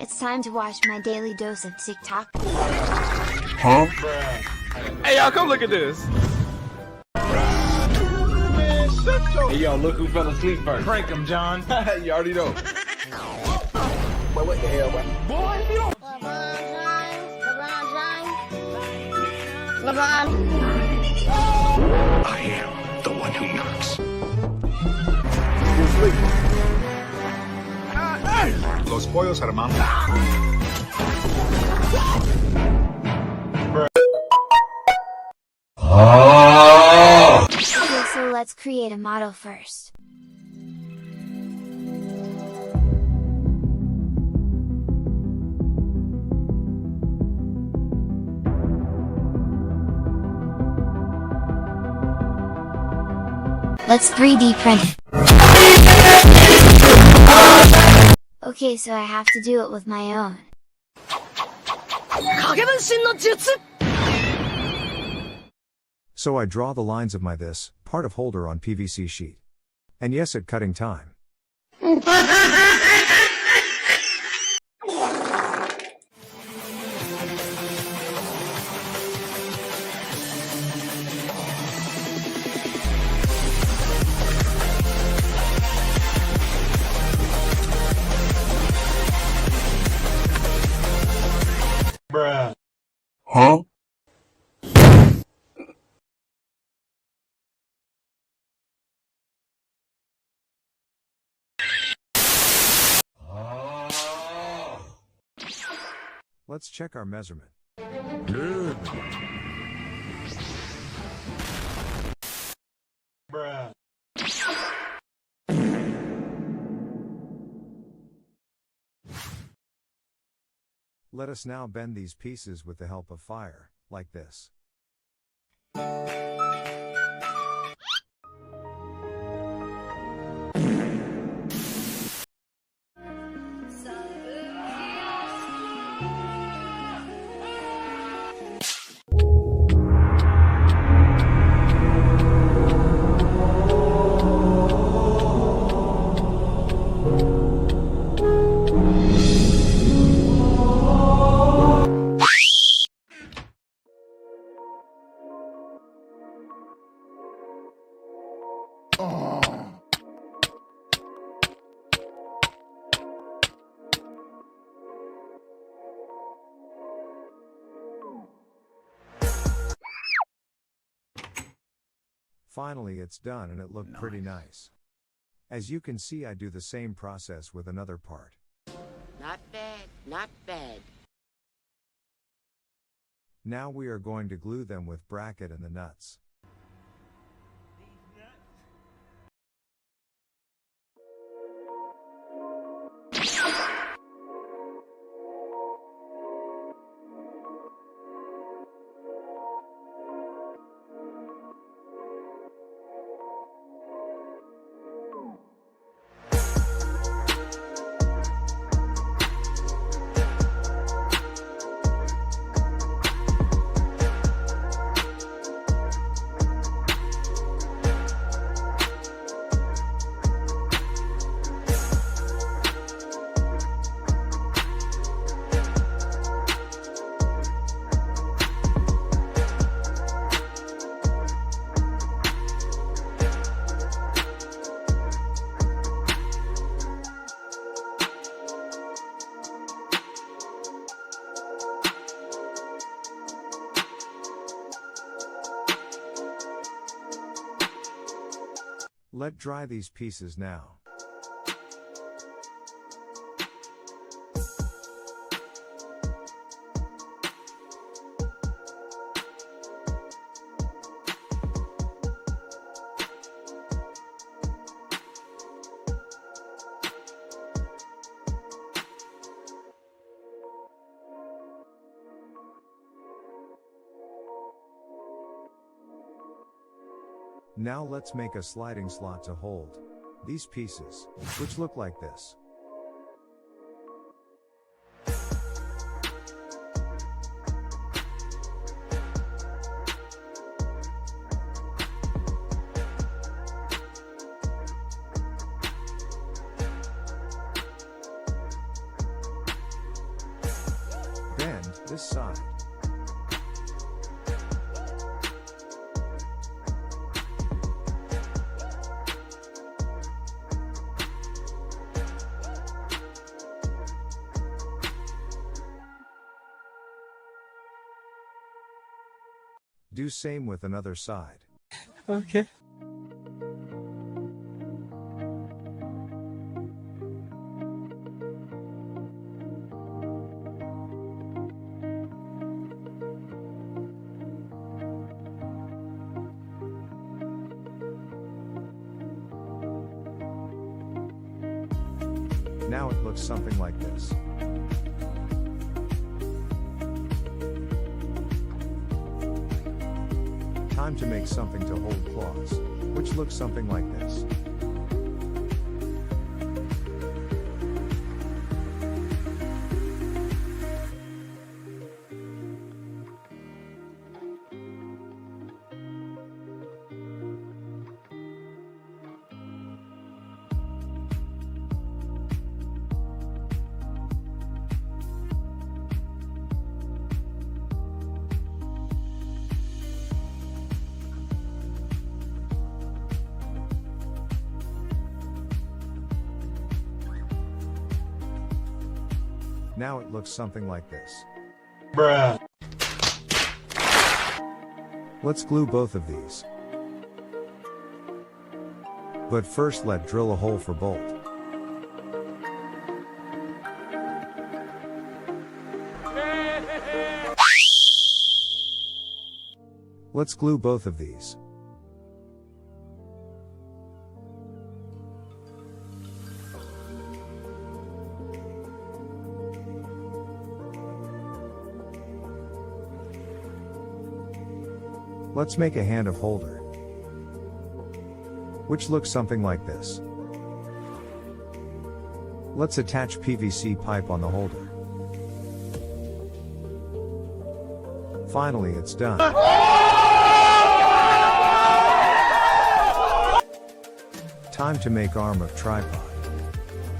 It's time to watch my daily dose of TikTok. Huh? Hey y'all, come look at this. Hey yo, look who fell asleep first. Prank him, John. You already know. But what the hell, man? Boy, you don't. LeBron. I am the one who knocks. You sleep. Los pollos, hermano. Okay, so let's create a model first. Let's 3D print it. Okay, so I have to do it with my own. So I draw the lines of my this part of holder on PVC sheet. And yes, at cutting time. Bruh. Huh? Let's check our measurement. Good. Bruh. Let us now bend these pieces with the help of fire, like this. Finally, it's done and it looked pretty nice. As you can see, I do the same process with another part. Not bad, not bad. Now we are going to glue them with bracket and the nuts. Let dry these pieces now. Now let's make a sliding slot to hold these pieces, which look like this. this side. Do same with another side. Okay. Now it looks something like this. Time to make something to hold claws, which looks something like this. Now it looks something like this. Bruh. Let's glue both of these. But first let's drill a hole for bolt. Let's glue both of these. Let's make a hand of holder, which looks something like this. Let's attach PVC pipe on the holder. Finally, it's done. Time to make arm of tripod,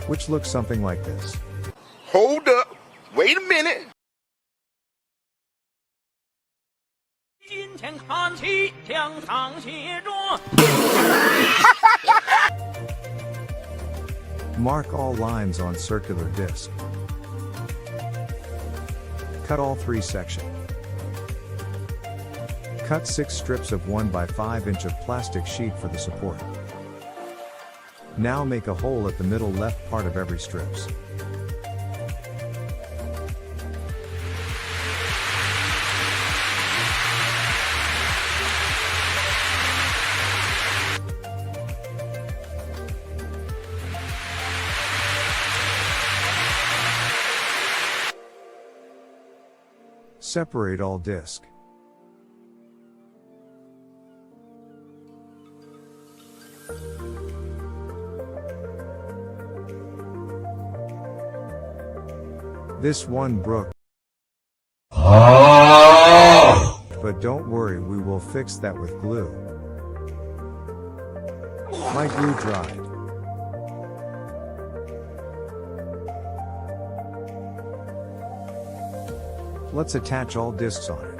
which looks something like this. Hold up. Wait a minute. Mark all lines on circular disc. Cut all 3 sections. Cut 6 strips of 1 by 5 inch of plastic sheet for the support. Now make a hole at the middle left part of every strips. Separate all disc. This one broke. But don't worry, we will fix that with glue. My glue dried. Let's attach all discs on it.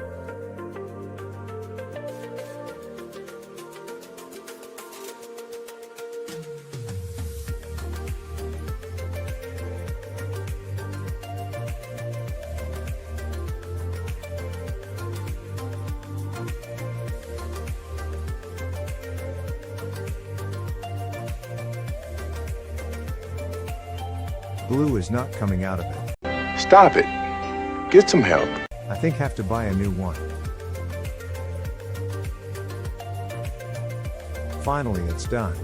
Glue is not coming out of it. Stop it. Get some help. I think have to buy a new one. Finally, it's done.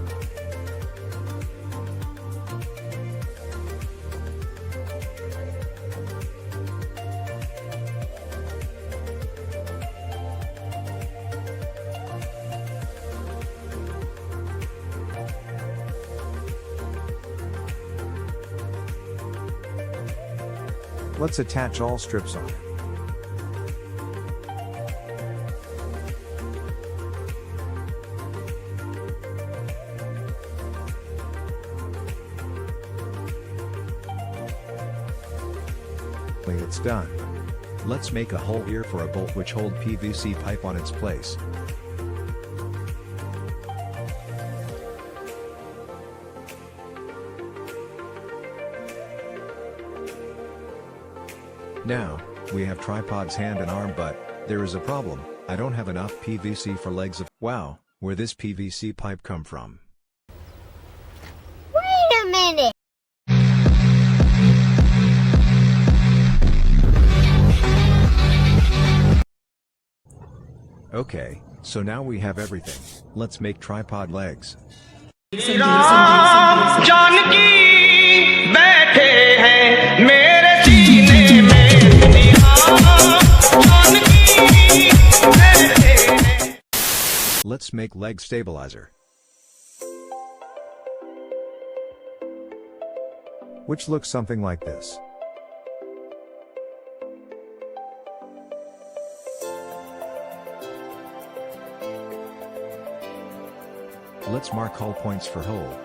Let's attach all strips on it. It's done. Let's make a hole here for a bolt which hold PVC pipe on its place. Now, we have tripod's hand and arm, but there is a problem. I don't have enough PVC for legs of. Wow, where this PVC pipe come from? Wait a minute! Okay, so now we have everything. Let's make tripod legs. Let's make leg stabilizer, which looks something like this. Let's mark hull points for hole.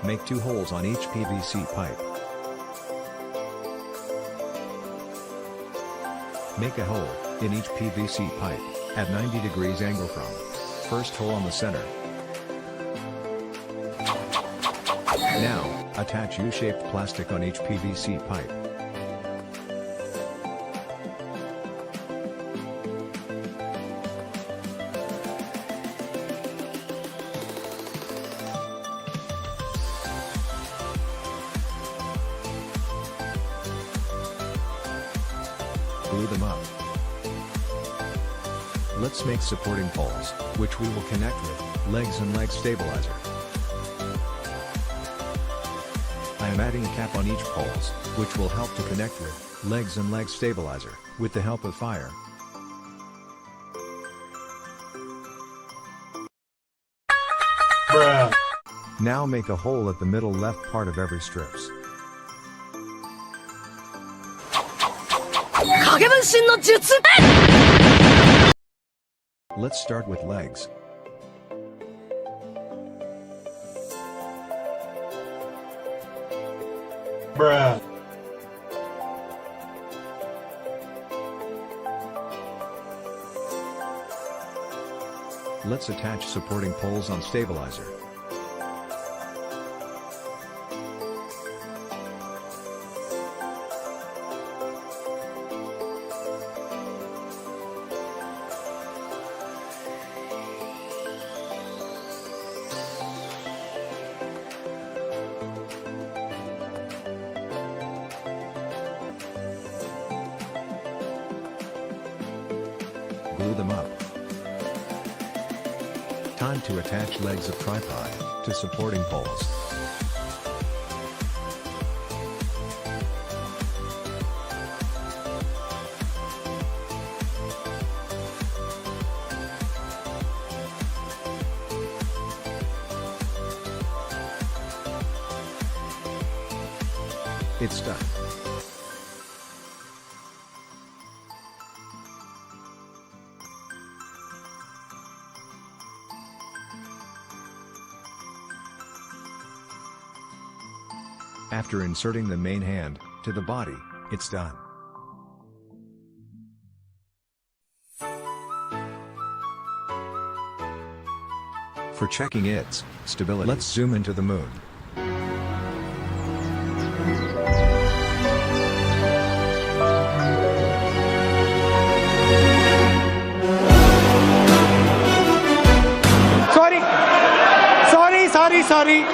Make 2 holes on each PVC pipe. Make a hole in each PVC pipe at 90 degrees angle from first hole on the center. Now, attach U-shaped plastic on each PVC pipe. Glue them up. Let's make supporting poles, which we will connect with legs and leg stabilizer. I am adding a cap on each poles, which will help to connect with legs and leg stabilizer, with the help of fire. Bruh. Now make a hole at the middle left part of every strips. Let's start with legs. Bruh. Let's attach supporting poles on stabilizer. Glue them up. Time to attach legs of tripod to supporting poles. It's done. After inserting the main hand to the body, it's done. For checking its stability, let's zoom into the moon. Sorry.